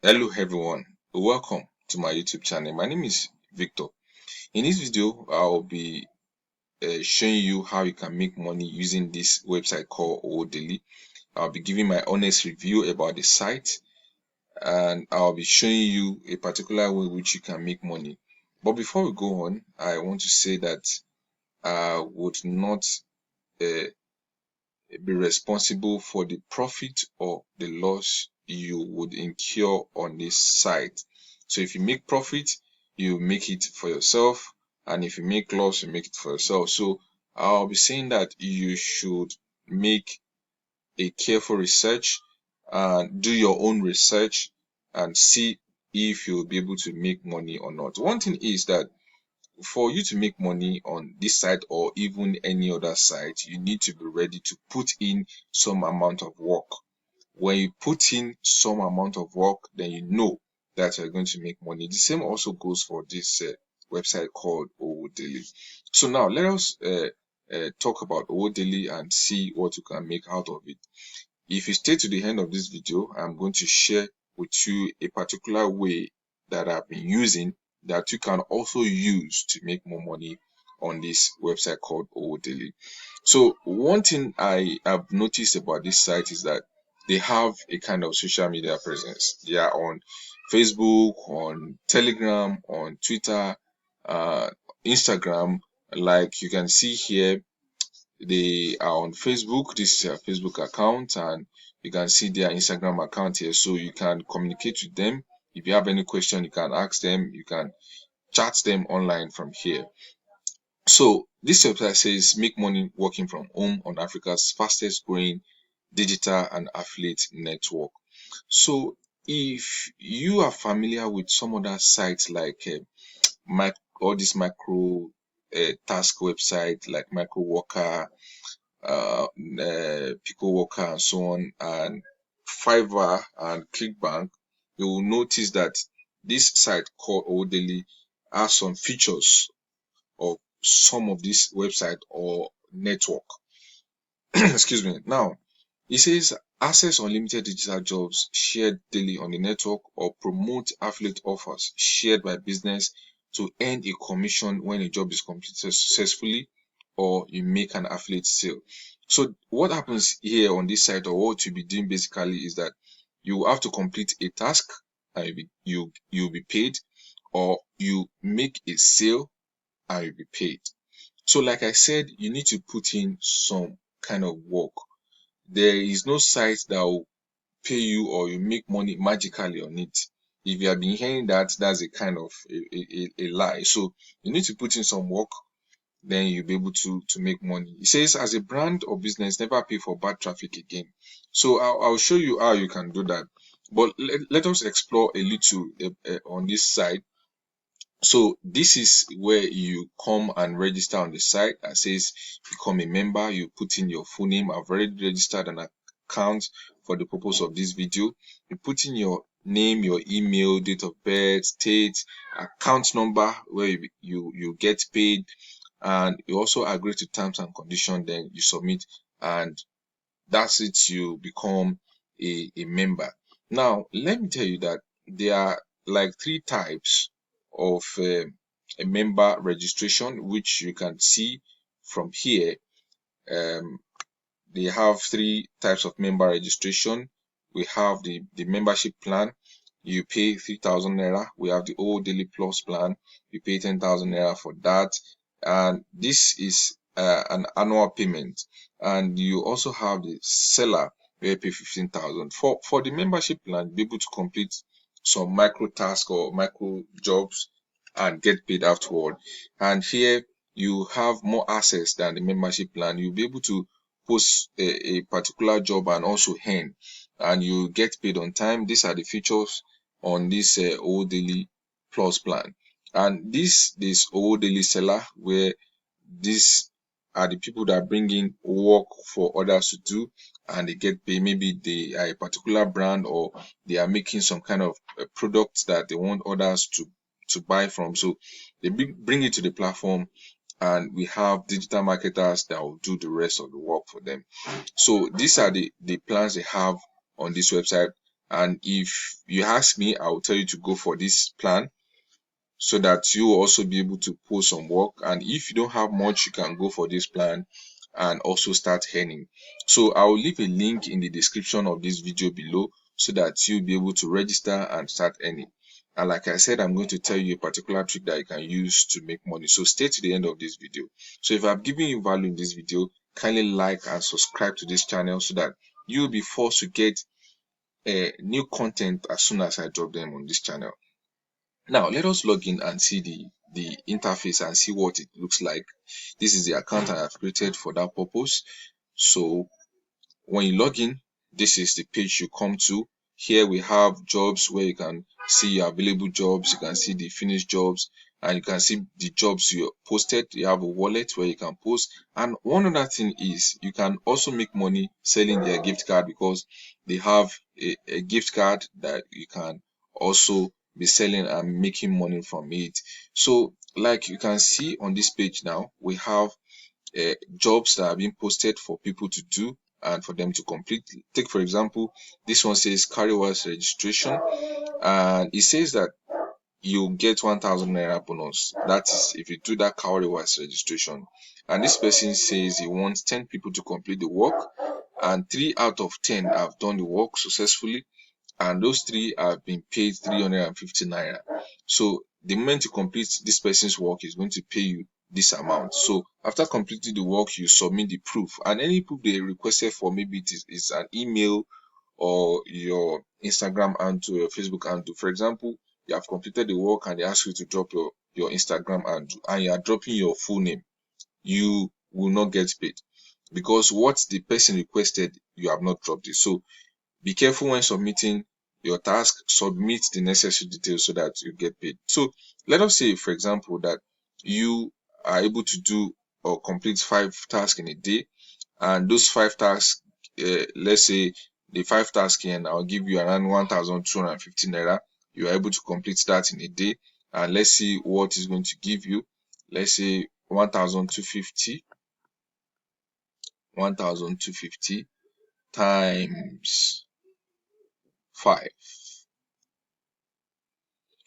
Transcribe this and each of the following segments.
Hello everyone, welcome to my YouTube channel. My name is Victor. In this video, I'll be showing you how you can make money using this website called Owodaily. I'll be giving my honest review about the site, and I'll be showing you a particular way which you can make money. But before we go on, I want to say that I would not uh, be responsible for the profit or the loss you would incur on this site. So if you make profit, you make it for yourself, and if you make loss, you make it for yourself. So I'll be saying that you should make a careful research and do your own research and see if you'll be able to make money or not. One thing is that for you to make money on this site or even any other site, you need to be ready to put in some amount of work. When you put in some amount of work, then you know that you're going to make money. The same also goes for this website called Owodaily. So now let us talk about Owodaily and see what you can make out of it. If you stay to the end of this video, I'm going to share with you a particular way that I've been using that you can also use to make more money on this website called Owodaily. So one thing I have noticed about this site is that they have a kind of social media presence. They are on Facebook, on Telegram, on Twitter, uh, Instagram. Like you can see here, they are on Facebook. This is their Facebook account, and you can see their Instagram account here. So you can communicate with them. If you have any question, you can ask them. You can chat them online from here. So this website says make money working from home on Africa's fastest growing digital and affiliate network. So if you are familiar with some other sites like all these micro task websites like Micro Worker, Pico Worker, and so on, and Fiverr and Clickbank, you will notice that this site called Owodaily has some features of some of this website or network. Excuse me. Now, it says access unlimited digital jobs shared daily on the network or promote affiliate offers shared by business to earn a commission when a job is completed successfully or you make an affiliate sale. So what happens here on this site, or what you'll be doing basically, is that you have to complete a task and you'll be paid, or you make a sale and you'll be paid. So like I said, you need to put in some kind of work. There is no site that will pay you or you make money magically on it. If you have been hearing that, that's a kind of a lie. So you need to put in some work, then you'll be able to make money. It says as a brand or business, never pay for bad traffic again. So I'll show you how you can do that. But let us explore a little on this side. So this is where you come and register on the site that says become a member. You put in your full name. I've already registered an account for the purpose of this video. You put in your name, your email, date of birth, state, account number where you get paid, and you also agree to terms and conditions. Then you submit, and that's it. You become a member. Now let me tell you that there are like three types of a member registration, which you can see from here. They have three types of member registration. We have the membership plan. You pay 3,000 naira. We have the Owodaily Plus plan. You pay 10,000 naira for that, and this is an annual payment. And you also have the seller where you pay 15,000 for the membership plan. Be able to complete some micro tasks or micro jobs and get paid afterward. And here you have more access than the membership plan. You'll be able to post a particular job and also earn, and you get paid on time. These are the features on this Owodaily Plus plan. And this Owodaily seller, where these are the people that bring in work for others to do, and they get paid. Maybe they are a particular brand, or they are making some kind of product that they want others to buy from. So they bring it to the platform, and we have digital marketers that will do the rest of the work for them. So these are the plans they have on this website. And if you ask me, I will tell you to go for this plan so that you will also be able to post some work. And if you don't have much, you can go for this plan and also start earning. So I will leave a link in the description of this video below so that you'll be able to register and start earning. And like I said, I'm going to tell you a particular trick that you can use to make money. So stay to the end of this video. So if I've given you value in this video, kindly like and subscribe to this channel so that you'll be forced to get new content as soon as I drop them on this channel. Now let us log in and see the interface and see what it looks like. This is the account I have created for that purpose. So when you log in, this is the page you come to. Here we have jobs where you can see your available jobs, you can see the finished jobs, and you can see the jobs you posted. You have a wallet where you can post. And one other thing is you can also make money selling their gift card, because they have a gift card that you can also be selling and making money from it. So like you can see on this page now, we have jobs that are being posted for people to do and for them to complete. Take for example, this one says carry wise registration, and it says that you get 1,000 naira bonus. That is if you do that carry wise registration. And this person says he wants 10 people to complete the work, and 3 out of 10 have done the work successfully, and those 3 have been paid 350 naira. So the moment you complete this person's work, is going to pay you this amount. So after completing the work, you submit the proof, and any proof they requested for, maybe it's an email or your Instagram handle, your Facebook handle. For example, you have completed the work and they ask you to drop your Instagram handle, and you are dropping your full name, you will not get paid, because what the person requested, you have not dropped it. So be careful when submitting your task. Submit the necessary details so that you get paid. So let us say, for example, that you are able to do or complete 5 tasks in a day, and those 5 tasks, let's say the 5 tasks here now give you around 1,250 naira. You are able to complete that in a day, and let's see what is going to give you. Let's say 1,250 times 5.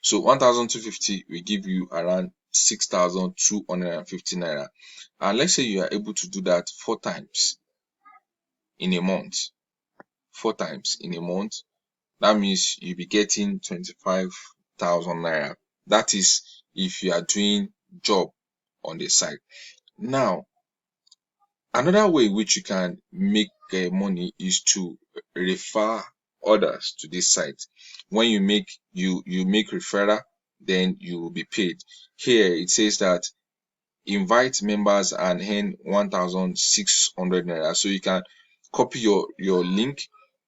So 1,250 will give you around 6,250 naira. And let's say you are able to do that 4 times in a month. 4 times in a month. That means you'll be getting 25,000 naira. That is if you are doing job on the side. Now, another way which you can make money is to refer others to this site. When you make referral, then you will be paid. Here it says that invite members and earn 1,600 naira. So you can copy your link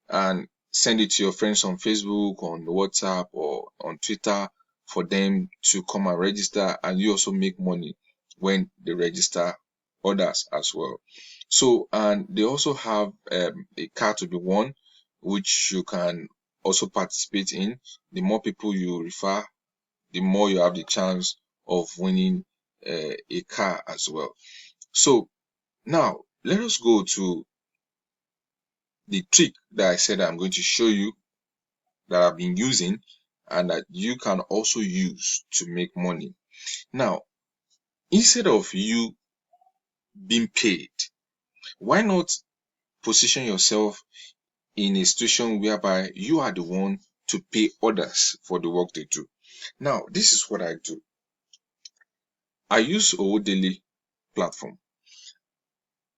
and send it to your friends on Facebook, on WhatsApp, or on Twitter for them to come and register, and you also make money when they register others as well. So, and they also have a car to be won, which you can also participate in. The more people you refer, the more you have the chance of winning a car as well. So now let us go to the trick that I said I'm going to show you, that I've been using and that you can also use to make money. Now, instead of you being paid, why not position yourself in a situation whereby you are the one to pay others for the work they do? Now, this is what I do. I use Owodaily platform.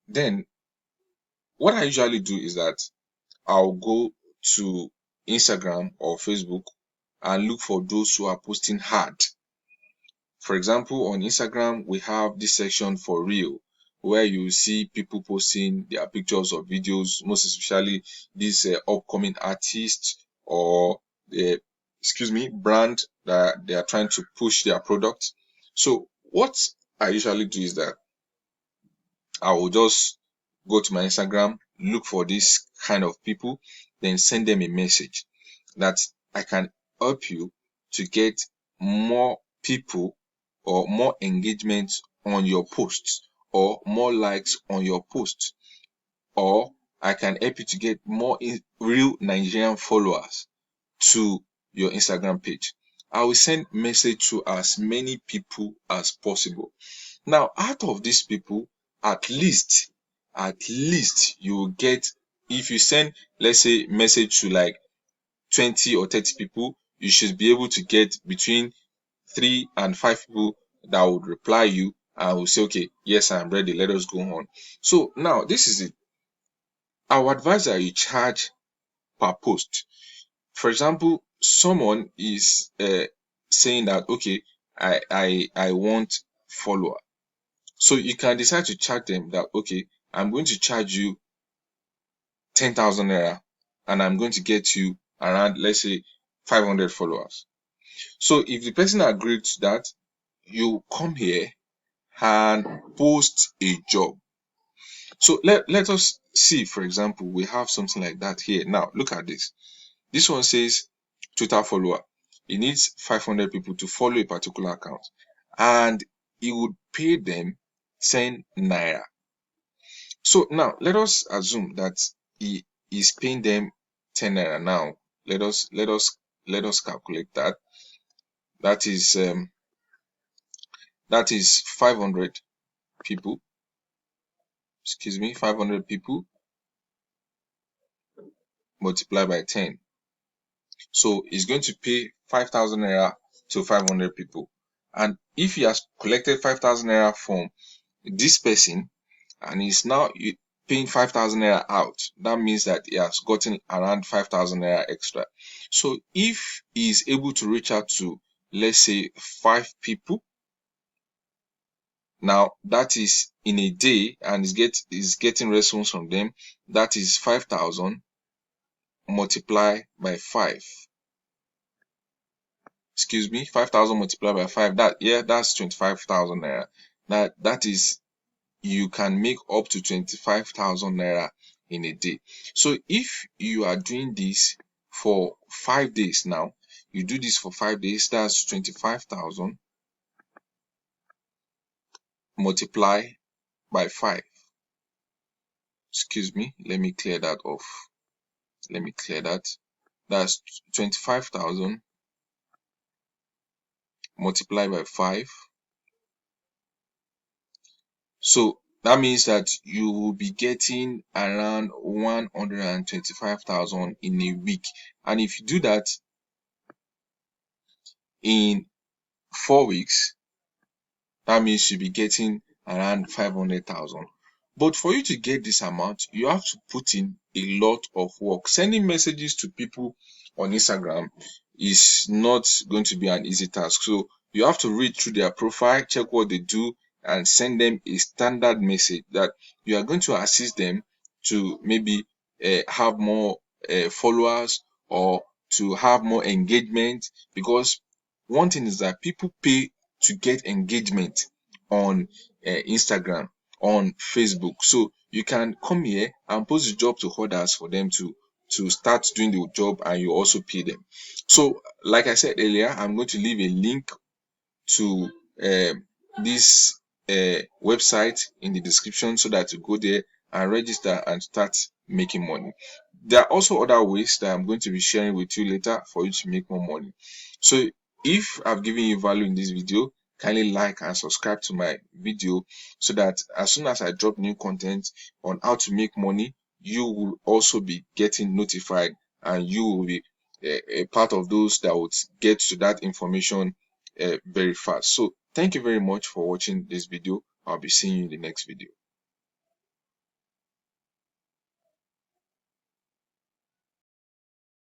Then what I usually do is that I'll go to Instagram or Facebook and look for those who are posting hard. For example, on Instagram, we have this section for real, where you see people posting their pictures or videos, most especially these upcoming artists or brand that they are trying to push their product. So what I usually do is that I will just go to my Instagram, look for this kind of people, then send them a message that I can help you to get more people or more engagement on your posts, or more likes on your posts, or I can help you to get more real Nigerian followers to your Instagram page. I will send message to as many people as possible. Now, out of these people, at least you will get, if you send, let's say, message to like 20 or 30 people, you should be able to get between 3 and 5 people that would reply you and will say, okay, yes, I'm ready, let us go on. So now this is it. I would advise that you charge per post. For example, someone is saying that, okay, I want follower. So you can decide to charge them that, okay, I'm going to charge you 10,000 naira and I'm going to get you around, let's say, 500 followers. So if the person agreed to that, you come here and post a job. So let us see, for example, we have something like that here. Now, look at this. This one says total follower. It needs 500 people to follow a particular account, and it would pay them 10 naira. So now let us assume that he is paying them 10 naira. Now let us calculate that. That is 500 people. Excuse me, 500 people multiplied by 10. So he's going to pay 5,000 naira to 500 people. And if he has collected 5,000 naira from this person and he's now paying 5,000 naira out, that means that he has gotten around 5,000 naira extra. So if he is able to reach out to, let's say, 5 people, now that is in a day, and is getting response from them, that is 5,000 multiplied by 5. Excuse me, 5,000 multiplied by 5, that's 25,000 naira. That is, you can make up to 25,000 naira in a day. So if you are doing this for 5 days, now you do this for 5 days, that's 25,000 multiplied by 5. Excuse me, let me clear that off. Let me clear that. That's 25,000 multiplied by 5. So that means that you will be getting around 125,000 in a week. And if you do that in 4 weeks, that means you'll be getting around 500,000. But for you to get this amount, you have to put in a lot of work. Sending messages to people on Instagram is not going to be an easy task. So you have to read through their profile, check what they do, and send them a standard message that you are going to assist them to maybe have more followers or to have more engagement. Because one thing is that people pay to get engagement on Instagram, on Facebook. So you can come here and post the job to others for them to start doing the job, and you also pay them. So like I said earlier, I'm going to leave a link to this website in the description so that you go there and register and start making money. There are also other ways that I'm going to be sharing with you later for you to make more money. So if I've given you value in this video, kindly like and subscribe to my video so that as soon as I drop new content on how to make money, you will also be getting notified, and you will be a part of those that would get to that information very fast. So thank you very much for watching this video. I'll be seeing you in the next video.